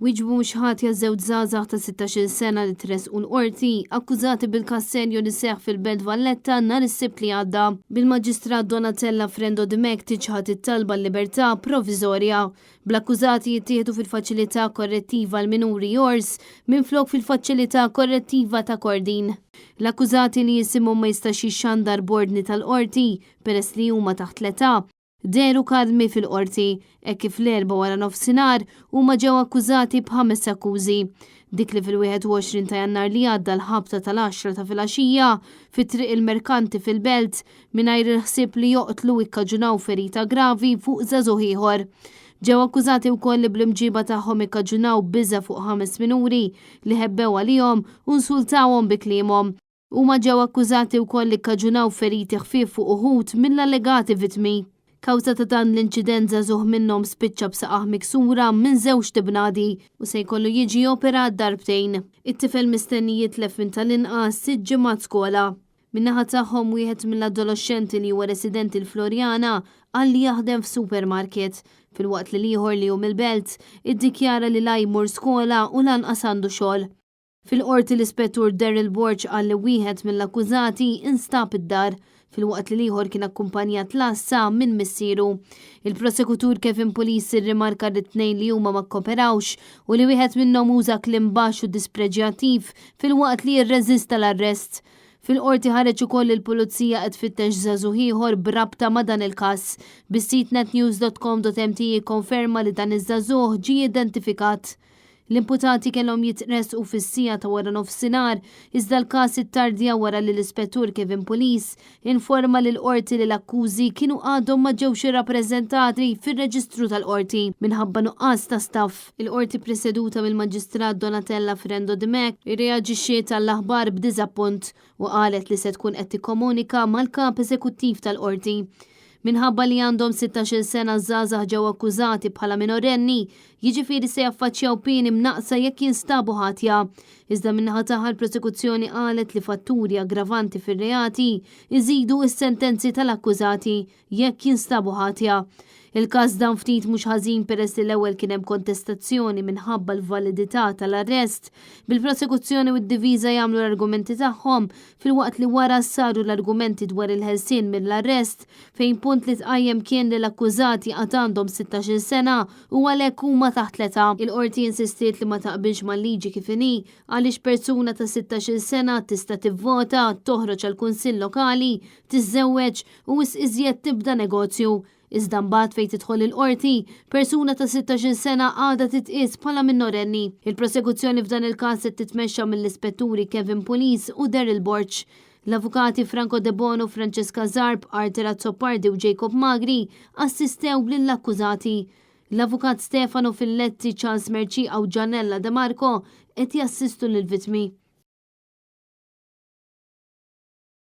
Wiġbu mhux ħatja żewġ żgħażagħ ta' 16-il sena li tresqu l-qorti akkużati bil-kassenju li seħħ fil-Belt Valletta nhar is-Sibt li għadda. Bil-Maġistrat Donatella Frendo Dimek tiċħad it-talba l-libertà proviżorja. Bl-akkużati jittieħdu fil-faċilità korrettiva l-minuri Jors minflok fil-faċilità korrettiva ta' Kordin. L-akkużati li jisimhom ma jistax jixxandar bordni tal-qorti peress li huma taħt l-età deru kadmi fil-qorti, kif l-erba wara nofsinhar huma ġew akkużati b'5 akkużi. Dik li fil-21 ta' Jannar li għadda l-ħabta tal-10 ta' filgħaxija fit-triq il-Merkanti fil-Belt mingħajr il-ħsieb li joqtlu ikkaġunaw ferita gravi fuq żagħżugħ ieħor. Ġew akkużati wkoll li bl-imġiba tagħhom ikkaġunaw biża' fuq 5 minuri li ħebbew għalihom u nsultawhom bi kliemhom. Huma ġew akkużati wkoll li ikkaġunaw feriti ħfief fuq uħud mill-allegati vittmi. Kawża ta' dan l-inċident żagħżugħ minnhom spiċċa b'saqaħ miksura minn żewġ tibnadi u se jkollu jiġi operat darbtejn. It-tifel mistenni jitlef minn tal-inqas 6 ġimgħat skola. Min-naħa tagħhom wieħed mill-adolescenti li huwa residenti l-Florjana qal li jaħdem f'supermarket filwaqt li ieħor li hu mill-Belt iddikjara li la jmur skola u lanqas għandu xogħol. Fil-qorti l-Ispettur Daryl Borch qal li wieħed mill-akkużati instab id-dar filwaqt li ieħor kien akkumpanjat lassa minn missieru. Il-prosekutur Kevin Police irrimarka li t-tnejn li huma ma kkoperawx u li wieħed minnhom uża kliem baxx u dispreġjattiv filwaqt li jirreżista l-arrest. Fil-qorti ħareġ ukoll il-pulizija qed tfittex żagħżugħ ieħor b'rabta ma' dan il-każ. Bis-sit netnews.com.mt jikkonferma li dan iż-żagħżugħ ġie identifikat. L-imputati kellhom jitresqu fis-sija ta' wara nofsinhar iżda l-każ ittardja wara li l-Ispettur Kevin Police informa lil qorti li l-akkużi kienu għadhom ma ġewx irrappreżentati fir-reġistru tal-qorti minħabba nuqqas ta' staff. Il-qorti preseduta mill-Maġistrat Donatella Frendo Dimek irreaġixxiet għall-aħbar b'diżappunt u qalet li se tkun qed tikkomunika mal-kap eżekuttiv tal-qorti. Minħabba li għandhom 16-il sena żgħażagħ ġew akkużati bħala minorenni, jiġifieri se jaffaċċjaw pieni mnaqsa jekk jinstabu ħatja. Iżda min-naħa tagħha l-prosekuzzjoni qalet li fatturi aggravanti fir-reati iżidu s-sentenzi tal-akkużati jekk jinstabu ħatja. Il-każ dan ftit mhux ħażin peress li l-ewwel kien hemm kontestazzjoni minħabba l-validità tal-arrest, bil-prosekuzzjoni u d-diviża jagħmlu l-argumenti tagħhom filwaqt li wara saru l-argumenti dwar il-ħelsien mill-arrest fejn punt li tqajjem kien li l-akkużati qatt għandhom 16-il sena u għalhekk huma taħt l-età. Il-qorti insistiet li ma taqbilx mal-liġi kif inhi għaliex persuna ta' 16-il sena tista' tivvota, toħroġ għall-kunsill lokali, tiżżewweġ u iżjed tibda negozju. Iżda mbagħad fejn tidħol il-qorti, persuna ta' 16-il sena għadha titqies bħala minorenni. Il-prosekuzzjoni f'dan il-każ qed titmexxa mill-Ispetturi Kevin Police u Daryl Borch. L-avukati Franco De Bono, Francesca Zarb, Arthur Azzopardi u Jacob Magri assistew lill-akkużati. L-avukat Stefano Filletti, Charles Merci u Gianella De Marco qed jassistu lill-vittmi.